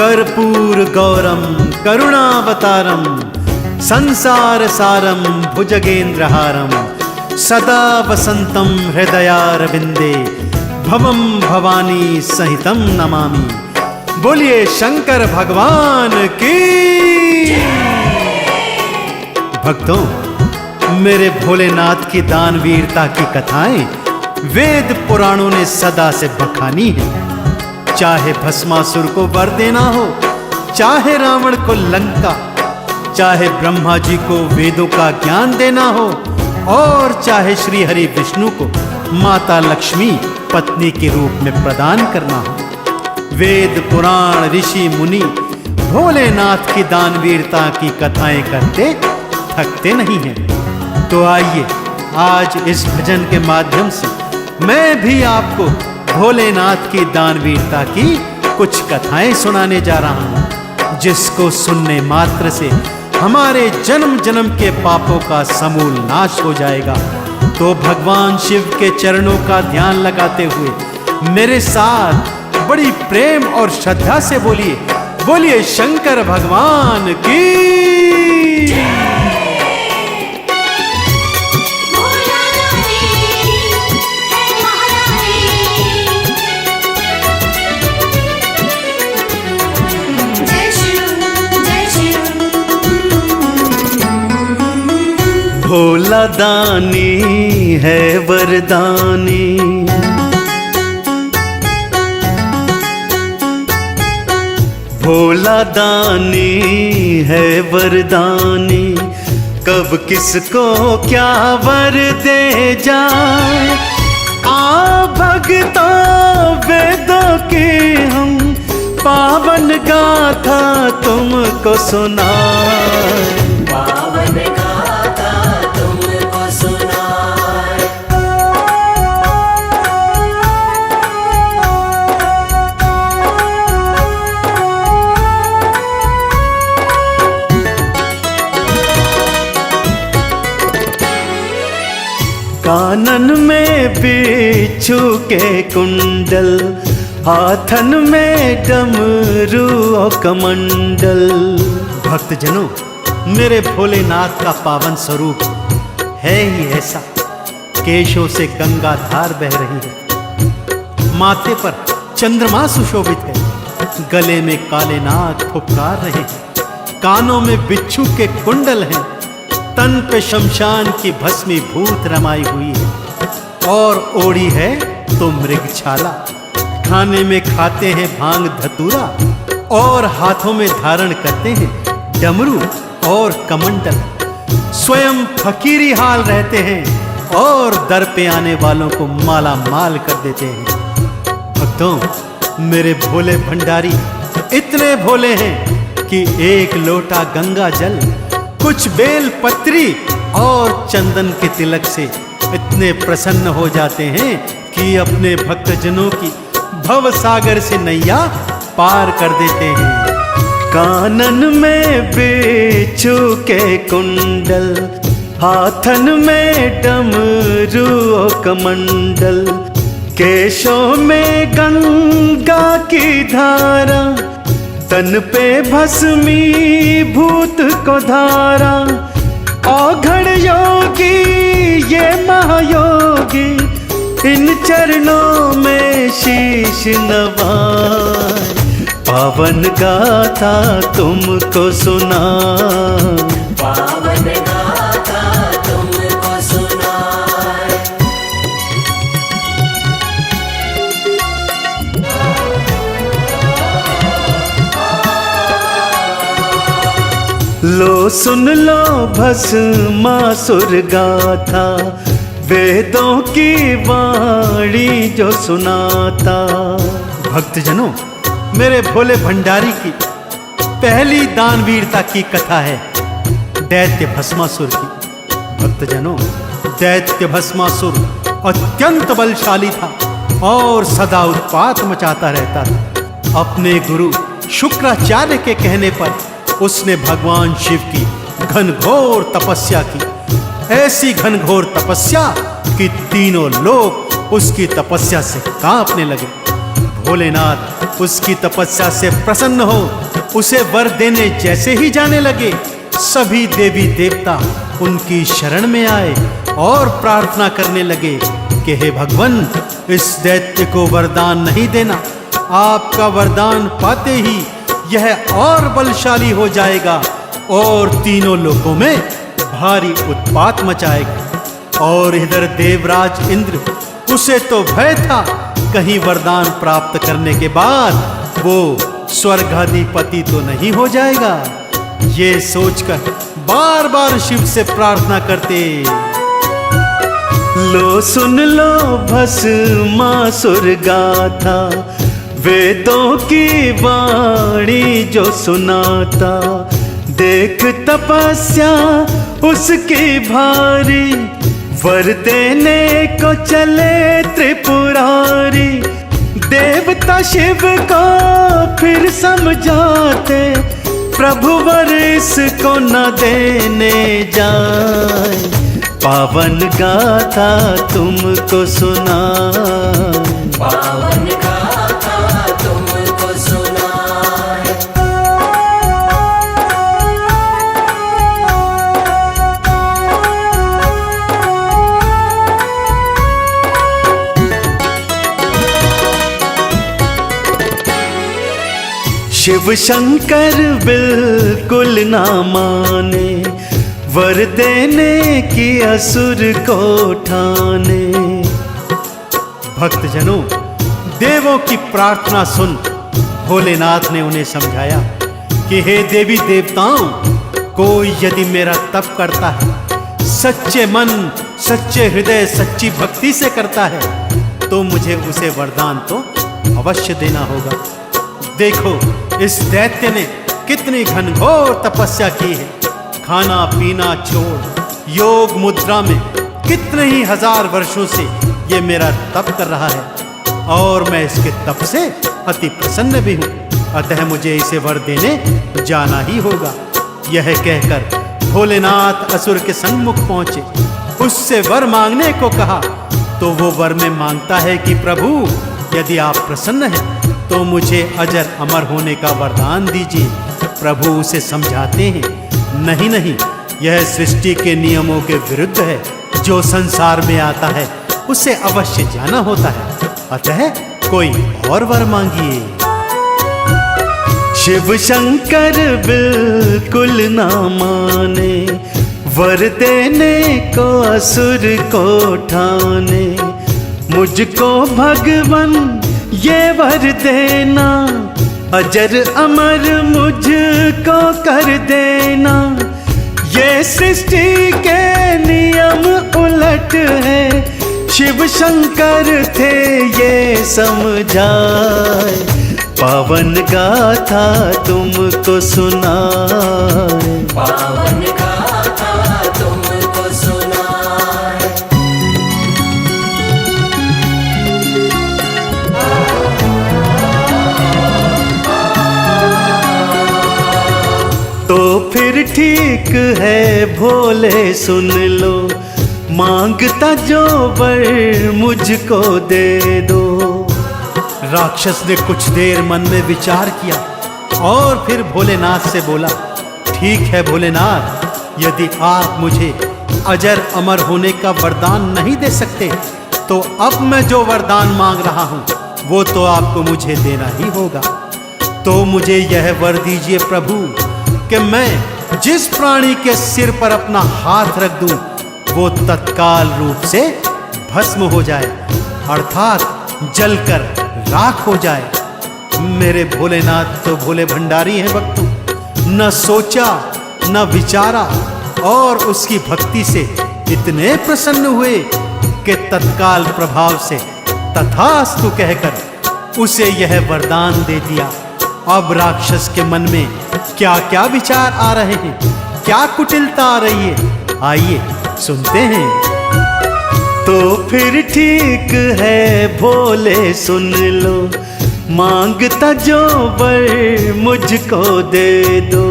कर्पूर गौरम करुणावतारम संसार सारम भुजगेंद्रहारम सदा वसंतम हृदयारविंदे भवम भवानी सहितम नमामि। बोलिए शंकर भगवान की। भक्तों, मेरे भोलेनाथ की दानवीरता की कथाएं वेद पुराणों ने सदा से बखानी है। चाहे भस्मासुर को वर देना हो, चाहे रावण को लंका, चाहे ब्रह्मा जी को वेदों का ज्ञान देना हो, और चाहे श्री हरि विष्णु को माता लक्ष्मी पत्नी के रूप में प्रदान करना हो, वेद पुराण ऋषि मुनि भोलेनाथ की दानवीरता की कथाएं करते थकते नहीं हैं। तो आइए आज इस भजन के माध्यम से मैं भी आपको भोलेनाथ की दानवीरता की कुछ कथाएं सुनाने जा रहा हूं, जिसको सुनने मात्र से हमारे जन्म जन्म के पापों का समूल नाश हो जाएगा। तो भगवान शिव के चरणों का ध्यान लगाते हुए मेरे साथ बड़ी प्रेम और श्रद्धा से बोलिए, बोलिए शंकर भगवान की। भोला दानी है वरदानी, भोला दानी है वरदानी, कब किसको क्या वर दे जाए। आ भक्तों वेदों की हम पावन गाथा तुमको सुनाए। पावन गाथा तुमको सुनाए। कानन में बिच्छू के कुंडल, हाथन में डमरू और कमंडल। भक्तजनों, मेरे भोलेनाथ का पावन स्वरूप है ही ऐसा। केशों से गंगा धार बह रही है, माथे पर चंद्रमा सुशोभित है, गले में काले नाग फुफकार रहे हैं, कानों में बिच्छू के कुंडल हैं, तन पे शमशान की भस्मीभूत रमाई हुई है, और ओढ़ी है तो मृगछाला। खाने में खाते हैं भांग धतूरा, और हाथों में धारण करते हैं डमरू और कमंडल। स्वयं फकीरी हाल रहते हैं और दर पे आने वालों को माला माल कर देते हैं। भक्तों, मेरे भोले भंडारी इतने भोले हैं कि एक लोटा गंगा जल, कुछ बेल पत्री और चंदन के तिलक से इतने प्रसन्न हो जाते हैं कि अपने भक्तजनों की भव सागर से नैया पार कर देते हैं। कानन में बिच्छू के कुंडल, हाथन में डमरू और कमंडल, केशों में गंगा की धारा, तन पे भस्मीभूत को धारा। औघड़ योगी ये महायोगी, इन चरणों में शीश नवाए। पावन गाथा तुमको सुना, पावन गाथा तुमको सुनाए। लो सुन लो भस्मासुर गाथा, वेदों की वाणी जो सुनाता। भक्तजनों, मेरे भोले भंडारी की पहली दानवीरता की कथा है दैत्य भस्मासुर की। भक्तजनों, दैत्य भस्मासुर अत्यंत बलशाली था और सदा उत्पात मचाता रहता था। अपने गुरु शुक्राचार्य के कहने पर उसने भगवान शिव की घनघोर तपस्या की। ऐसी घनघोर तपस्या कि तीनों लोग उसकी तपस्या से कांपने लगे। भोलेनाथ उसकी तपस्या से प्रसन्न हो उसे वर देने जैसे ही जाने लगे, सभी देवी देवता उनकी शरण में आए और प्रार्थना करने लगे कि हे भगवान, इस दैत्य को वरदान नहीं देना। आपका वरदान पाते ही यह और बलशाली हो जाएगा और तीनों लोकों में भारी उत्पात मचाएगा। और इधर देवराज इंद्र, उसे तो भय था कहीं वरदान प्राप्त करने के बाद वो स्वर्गाधिपति तो नहीं हो जाएगा। ये सोचकर बार बार शिव से प्रार्थना करते। लो सुन लो भस्मासुर गाथा, वेदों की वाणी जो सुनाता, देख तपस्या उसकी भारी, वर देने को चले त्रिपुरारी। देवता शिव को फिर समझाते, प्रभु वर इसको न देने जाए। पावन गाथा तुमको सुना, पावन गाथा तुमको सुनाए। शिव शंकर बिल्कुल ना माने, वर देने की असुर को ठाने। भक्तजनों, देवों की प्रार्थना सुन भोलेनाथ ने उन्हें समझाया कि हे देवी देवताओं, कोई यदि मेरा तप करता है, सच्चे मन, सच्चे हृदय, सच्ची भक्ति से करता है, तो मुझे उसे वरदान तो अवश्य देना होगा। देखो, इस दैत्य ने कितनी घनघोर तपस्या की है। खाना पीना छोड़ योग मुद्रा में कितने ही हजार वर्षों से ये मेरा तप कर रहा है और मैं इसके तप से अति प्रसन्न भी हूँ। अतः मुझे इसे वर देने जाना ही होगा। यह कहकर भोलेनाथ असुर के सन्मुख पहुंचे, उससे वर मांगने को कहा। तो वो वर में मांगता है कि प्रभु, यदि आप प्रसन्न हैं तो मुझे अजर अमर होने का वरदान दीजिए। प्रभु उसे समझाते हैं, नहीं नहीं, यह सृष्टि के नियमों के विरुद्ध है। जो संसार में आता है उसे अवश्य जाना होता है, अतः कोई और वर मांगिए। शिव शंकर बिल्कुल ना माने, वर देने को असुर को ठाने। मुझको भगवन ये वर देना, अजर अमर मुझको कर देना। ये सृष्टि के नियम उलट है, शिव शंकर थे ये समझाए। पावन गाथा तुमको सुनाए, पावन गाथा तुमको सुनाए। तो फिर ठीक है भोले सुन लो, मांगता जो वर मुझको दे दो। राक्षस ने कुछ देर मन में विचार किया और फिर भोलेनाथ से बोला, ठीक है भोलेनाथ, यदि आप मुझे अजर अमर होने का वरदान नहीं दे सकते तो अब मैं जो वरदान मांग रहा हूँ वो तो आपको मुझे देना ही होगा। तो मुझे यह वर दीजिए प्रभु कि मैं जिस प्राणी के सिर पर अपना हाथ रख दूं वो तत्काल रूप से भस्म हो जाए, अर्थात जलकर राख हो जाए। मेरे भोलेनाथ तो भोले भंडारी हैं भक्तों, न सोचा न विचारा और उसकी भक्ति से इतने प्रसन्न हुए कि तत्काल प्रभाव से तथास्तु कहकर उसे यह वरदान दे दिया। अब राक्षस के मन में क्या क्या विचार आ रहे हैं, क्या कुटिलता आ रही है, आइए सुनते हैं। तो फिर ठीक है भोले सुन लो, मांगता जो वर मुझको दे दो।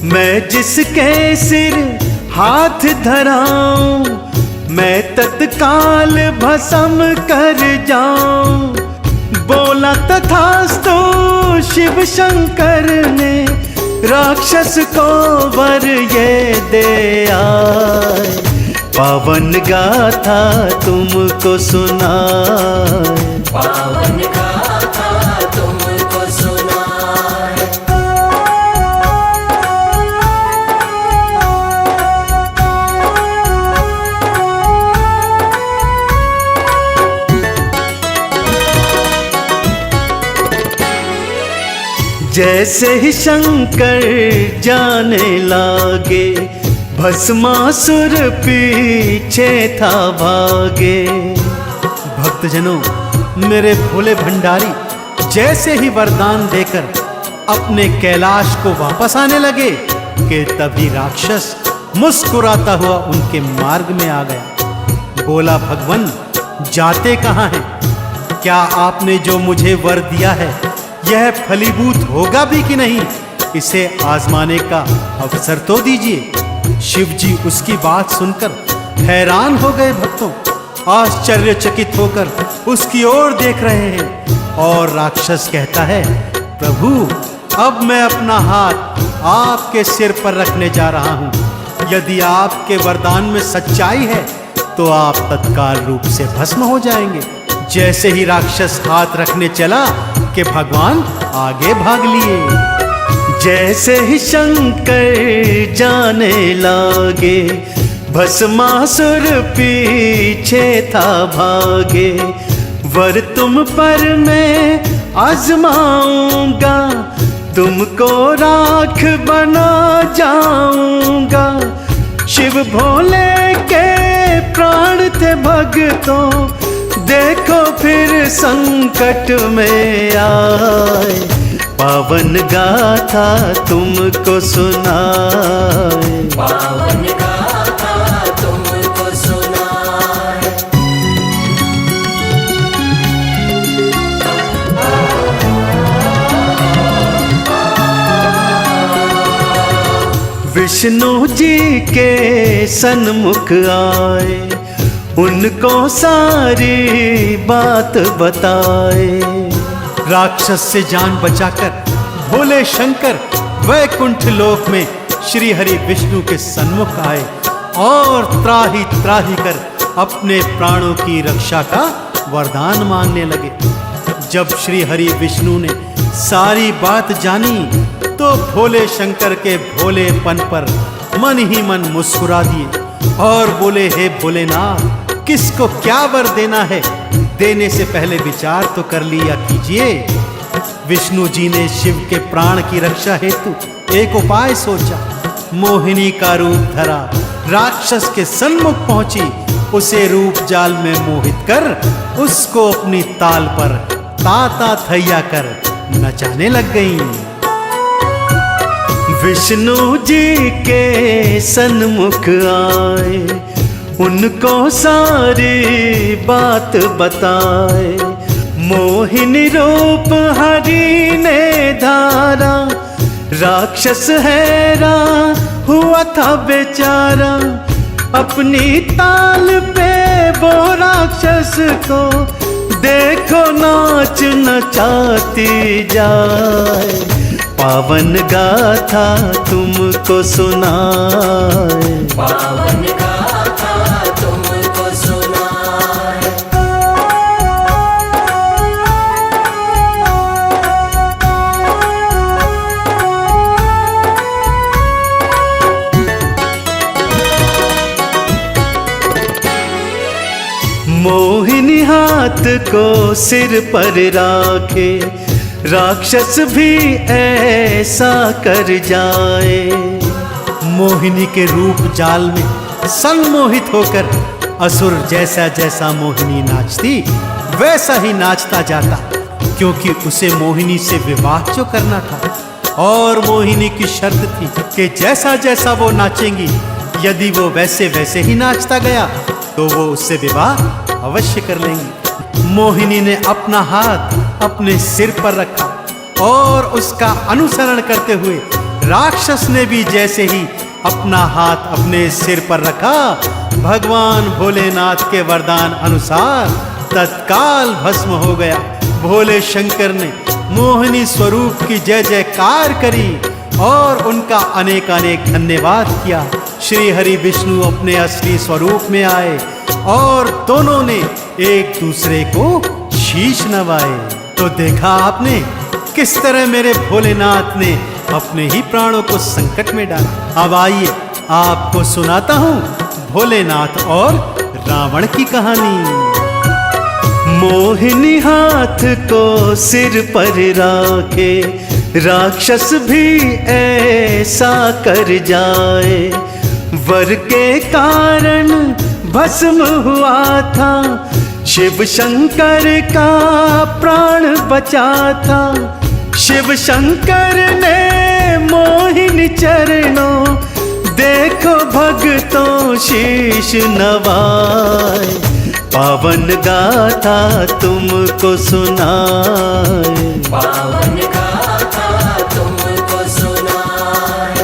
मैं जिसके सिर हाथ धराऊं, मैं तत्काल भस्म कर जाऊं। बोला तथास्तु शिव शंकर ने, राक्षस को वर ये दे आए। पावन गाथा तुमको सुनाए, पावन गाथा तुमको सुनाए। जैसे ही शंकर जाने लागे, भस्मासुर पीछे था भागे। भक्तजनों, मेरे भोले भंडारी जैसे ही वरदान देकर अपने कैलाश को वापस आने लगे कि तभी राक्षस मुस्कुराता हुआ उनके मार्ग में आ गया। बोला, भगवन जाते कहाँ हैं? क्या आपने जो मुझे वर दिया है यह फलीभूत होगा भी कि नहीं? इसे आजमाने का अवसर तो दीजिए। शिव जी उसकी बात सुनकर हैरान हो गए। भक्तों आश्चर्यचकित होकर उसकी ओर देख रहे हैं और राक्षस कहता है, प्रभु अब मैं अपना हाथ आपके सिर पर रखने जा रहा हूं। यदि आपके वरदान में सच्चाई है तो आप तत्काल रूप से भस्म हो जाएंगे। जैसे ही राक्षस हाथ रखने चला कि भगवान आगे भाग लिए। जैसे ही शंकर जाने लागे, भस्मासुर पीछे था भागे। वर तुम पर मैं आजमाऊंगा, तुमको राख बना जाऊंगा। शिव भोले के प्राण थे भक्तों, देखो फिर संकट में आए। पावन गाथा तुमको सुनाए, पावन गाथा तुमको सुनाए। विष्णु जी के सन्मुख आए, उनको सारी बात बताए। राक्षस से जान बचाकर भोले शंकर वैकुंठ लोक में श्री हरि विष्णु के सन्मुख आए और त्राही त्राही कर अपने प्राणों की रक्षा का वरदान मांगने लगे। जब श्री हरि विष्णु ने सारी बात जानी तो भोले शंकर के भोलेपन पर मन ही मन मुस्कुरा दिए और बोले, हे भोलेनाथ किसको क्या वर देना है, देने से पहले विचार तो कर लिया कीजिए। विष्णु जी ने शिव के प्राण की रक्षा हेतु एक उपाय सोचा। मोहिनी का रूप धरा, राक्षस के सन्मुख पहुंची, उसे रूप जाल में मोहित कर उसको अपनी ताल पर ताता थैया कर नचाने लग गईं। विष्णु जी के सन्मुख आए, उनको सारी बात बताए। मोहिनी रूप हरि ने धारा, राक्षस हैरान हुआ था बेचारा। अपनी ताल पे वो राक्षस को देखो नाच नचाती जाए। पावन गाथा तुमको सुनाए, पावन गाथा तुमको सुनाए। मोहिनी हाथ को सिर पर राखे, राक्षस भी ऐसा कर जाए। मोहिनी के रूप जाल में सम्मोहित होकर असुर जैसा जैसा मोहिनी नाचती वैसा ही नाचता जाता, क्योंकि उसे मोहिनी से विवाह जो करना था। और मोहिनी की शर्त थी कि जैसा जैसा वो नाचेंगी, यदि वो वैसे वैसे ही नाचता गया तो वो उससे विवाह अवश्य कर लेंगी। मोहिनी ने अपना हाथ अपने सिर पर रखा और उसका अनुसरण करते हुए राक्षस ने भी जैसे ही अपना हाथ अपने सिर पर रखा, भगवान भोलेनाथ के वरदान अनुसार तत्काल भस्म हो गया। भोले शंकर ने मोहिनी स्वरूप की जय जयकार करी और उनका अनेकानेक धन्यवाद किया। श्री हरि विष्णु अपने असली स्वरूप में आए और दोनों ने एक दूसरे को शीश नवाए। तो देखा आपने किस तरह मेरे भोलेनाथ ने अपने ही प्राणों को संकट में डाला। अब आइए आपको सुनाता हूँ भोलेनाथ और रावण की कहानी। मोहिनी हाथ को सिर पर राखे, राक्षस भी ऐसा कर जाए। वर के कारण भस्म हुआ था, शिव शंकर का प्राण बचा था। शिव शंकर ने मोहिनी चरणों, देखो भक्तों शीश नवाए। पावन गाथा तुमको सुनाए, पावन गाथा तुमको सुनाए।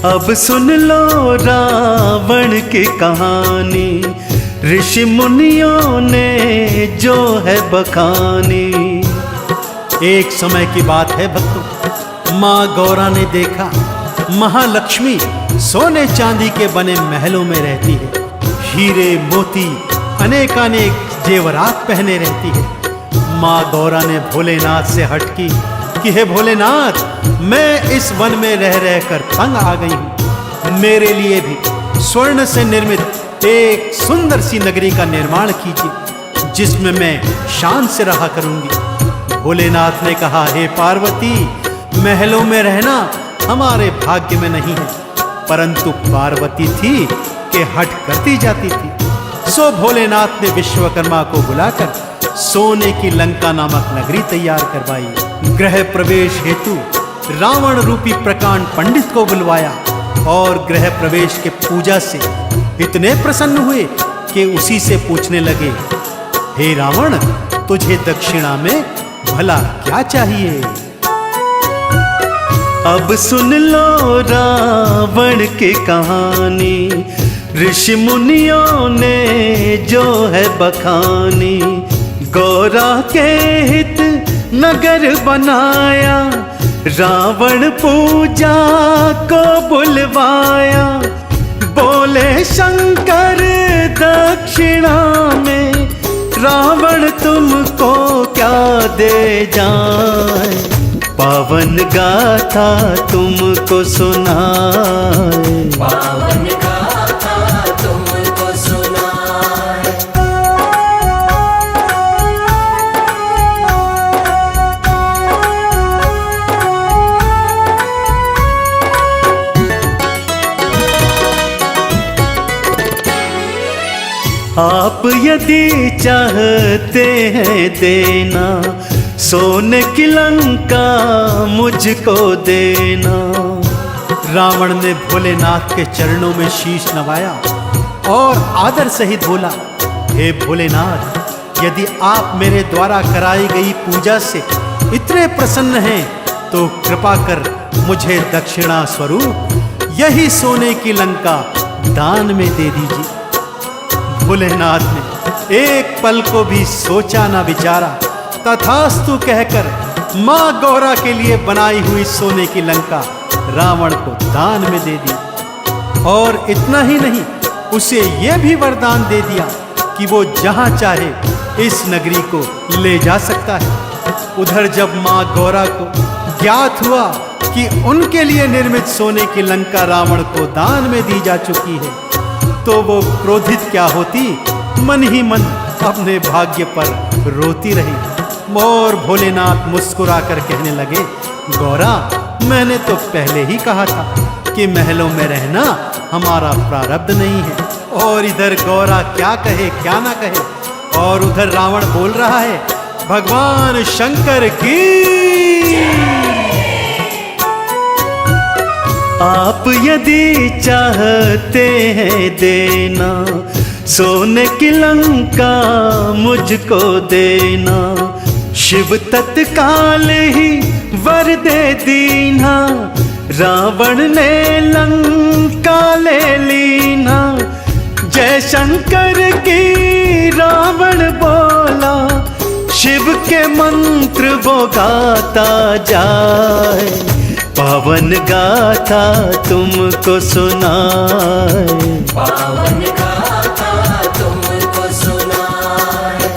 अब सुन लो रावण की कहानी, ऋषि मुनियों ने जो है बखानी। एक समय की बात है भक्तों, माँ गौरा ने देखा महालक्ष्मी सोने चांदी के बने महलों में रहती है, हीरे मोती अनेकानेक जेवरात पहने रहती है। माँ गौरा ने भोलेनाथ से हट की कि हे भोलेनाथ, मैं इस वन में रह रहकर तंग आ गई हूँ, मेरे लिए भी स्वर्ण से निर्मित एक सुंदर सी नगरी का निर्माण कीजिए जिसमें मैं शान से रहा करूंगी। भोलेनाथ ने कहा, हे पार्वती, महलों में रहना हमारे भाग्य में नहीं है। परंतु पार्वती थी कि हट करती जाती थी। सो भोलेनाथ ने विश्वकर्मा को बुलाकर सोने की लंका नामक नगरी तैयार करवाई। गृह प्रवेश हेतु रावण रूपी प्रकांड पंडित को बुलवाया और गृह प्रवेश के पूजा से इतने प्रसन्न हुए कि उसी से पूछने लगे, हे रावण, तुझे दक्षिणा में भला क्या चाहिए? अब सुन लो रावण की कहानी, ऋषि मुनियों ने जो है बखानी। गौरा के हित नगर बनाया, रावण पूजा को बुलवाया। बोले शंकर दक्षिणा में, रावण तुमको क्या दे जाए? पावन गाथा तुमको सुनाए, पावन गाथा तुमको सुनाए। आप यदि चाहते हैं देना, सोने की लंका मुझको देना। रावण ने भोलेनाथ के चरणों में शीश नवाया और आदर सहित बोला, हे भोलेनाथ, यदि आप मेरे द्वारा कराई गई पूजा से इतने प्रसन्न हैं तो कृपा कर मुझे दक्षिणा स्वरूप यही सोने की लंका दान में दे दीजिए। भोलेनाथ ने एक पल को भी सोचा न विचारा, तथास्तु कहकर माँ गौरा के लिए बनाई हुई सोने की लंका रावण को दान में दे दी। और इतना ही नहीं, उसे यह भी वरदान दे दिया कि वो जहां चाहे इस नगरी को ले जा सकता है। उधर जब माँ गौरा को ज्ञात हुआ कि उनके लिए निर्मित सोने की लंका रावण को दान में दी जा चुकी है, तो वो क्रोधित क्या होती, मन ही मन अपने भाग्य पर रोती रही। और भोलेनाथ मुस्कुराकर कहने लगे, गौरा, मैंने तो पहले ही कहा था कि महलों में रहना हमारा प्रारब्ध नहीं है। और इधर गौरा क्या कहे क्या ना कहे, और उधर रावण बोल रहा है, भगवान शंकर की। आप यदि चाहते हैं देना, सोने की लंका मुझको देना। शिव तत्काल ही वर दे दीना, रावण ने लंका ले ली ना, जय शंकर की रावण बोला, शिव के मंत्र वो गाता जाए, पावन गाथा तुमको सुनाए। पावन गाथा तुमको सुनाए।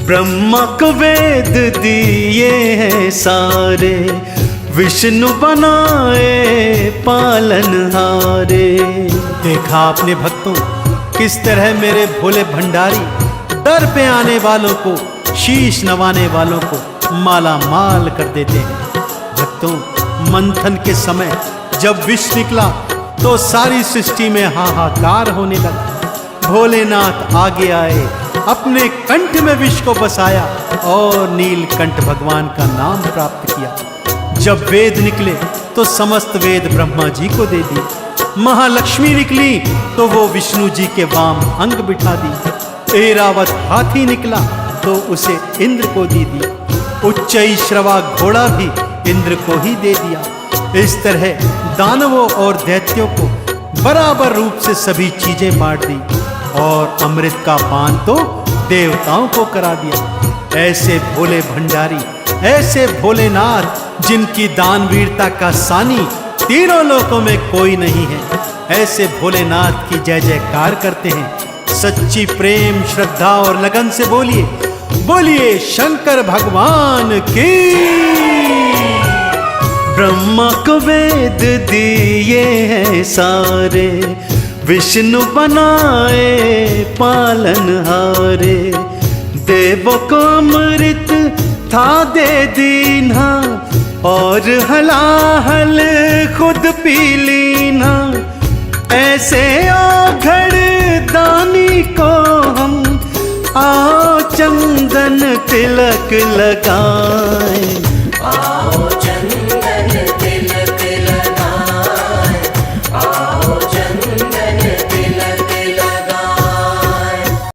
ब्रह्मा को वेद दिए हैं सारे, विष्णु बनाए पालनहारे। देखा आपने भक्तों किस तरह मेरे भोले भंडारी दर पे आने वालों को, शीश नवाने वालों को माला माल कर देते हैं। भक्तों, मंथन के समय जब विष निकला तो सारी सृष्टि में हाहाकार होने लगा। भोलेनाथ आगे आए, अपने कंठ में विष को बसाया और नीलकंठ भगवान का नाम प्राप्त किया। जब वेद निकले तो समस्त वेद ब्रह्मा जी को दे दिए। महालक्ष्मी निकली तो वो विष्णु जी के वाम अंग बिठा दी। ऐरावत हाथी निकला तो उसे इंद्र को दे दिया। उच्चैश्रवा घोड़ा भी इंद्र को ही दे दिया। इस तरह दानवों और दैत्यों को बराबर रूप से सभी चीजें बांट दी और अमृत का पान तो देवताओं को करा दिया। ऐसे भोले भंडारी, ऐसे भोलेनाथ जिनकी दानवीरता का सानी तीनों लोकों में कोई नहीं है, ऐसे भोलेनाथ की जय जयकार करते हैं। सच्ची प्रेम, श्रद्धा और लगन से बोलिए, बोलिए शंकर भगवान की। ब्रह्मा को वेद दिए हैं सारे, विष्णु बनाए पालनहारे। देवों को अमृत था दे दीना और हलाहल खुद पी लीना। ऐसे औघड़ दानी को हम आओ चंदन तिलक लगाएं।